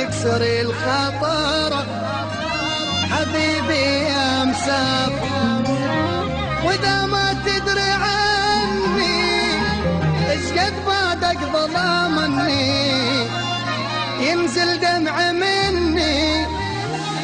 يكسر الخطر. حبيبي يا مسافر واذا ما تدري عني ايش قد بعدك ظلمني، ينزل دمع مني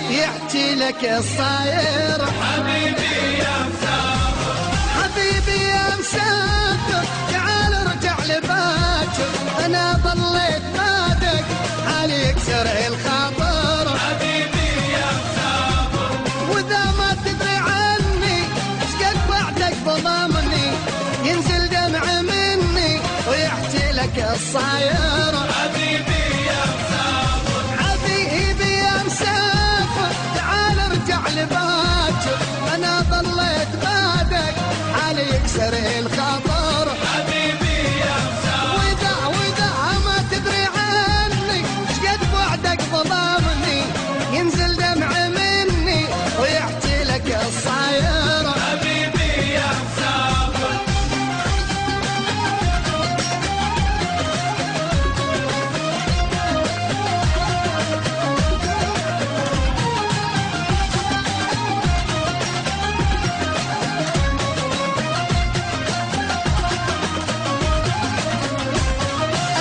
يحكي لك الصاير. حبيبي يا مسافر، حبيبي يا مسافر تعال ارجع لباكر، انا ضليت بعدك حالي يكسر الخاطر. حبيبي يا مسافر واذا ما تدري عني ايش قد بعدك ظلمني، ينزل دمع مني ويحكي لك الصاير. حبيبي يا مسافر، حبيبي يا مسافر تعال ارجع لباكر، انا ضليت بعدك حالي يكسر الخاطر. حبيبي يا مسافر واذا ما تدري عني ايش قد بعدك ظلمني، ينزل دمع مني ويحكي لك الصاير. حبيبي يا مسافر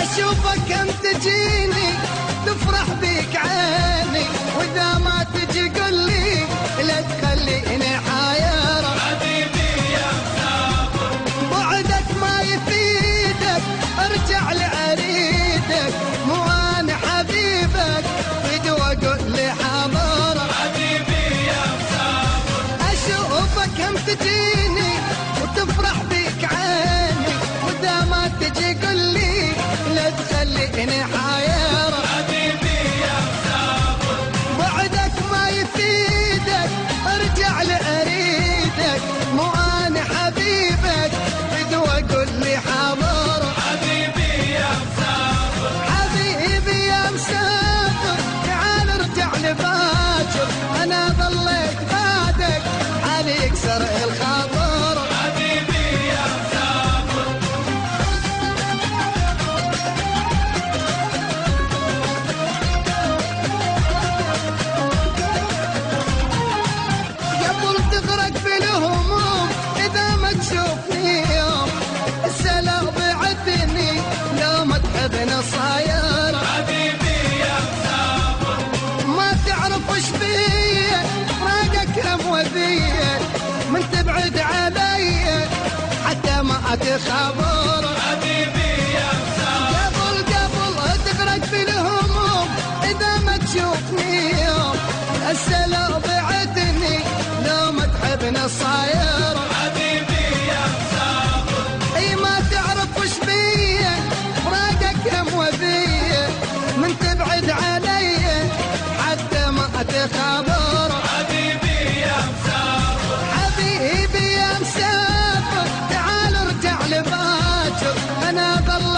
اشوفك كم تجيني تفرح بيك عيني، واذا ما تجي قل لي لا تخليني حاير. حبيبي يا مسافر بعدك ما يفيدك ارجع لأريدك، مو انا حبيبك بدو اقول لي حاضر. حبيبي يا مسافر اشوفك كم تجيني وتفرح بيك عيني، واذا ما تجي قل لي لا تخليني حاير. حبيبي يا مسافر بعدك ما يفيدك ارجع لأريدك، مو انا حبيبك بدو اقول لي حاضر. حبيبي يا مسافر حبيبي يا مسافر تعال ارجع لباكر، انا ضليت بعدك حالي يكسر الخاطر. حبيبي يا مسافر قبل تغرق في الهموم اذا ما تشوفني يوم، السلام بعدني لو ما تحبني صاير. حبيبي يا مسافر ما تعرف وش فيا فراقك كم وذية، من تبعد علي حتى ما اتخبر. حبيبي يا مسافر قبل تغرق في الهموم اذا ما تشوفني يوم، السلام بعدني لو ما تحبني صاير. حبيبي يا مسافر اي ما تعرف وش بيا فراقك كم وذية، من تبعد علي حتى ما اتخبر. حبيبي يا مسافر حبيبي يا مسافر تعال ارجع لباكر، انا ضل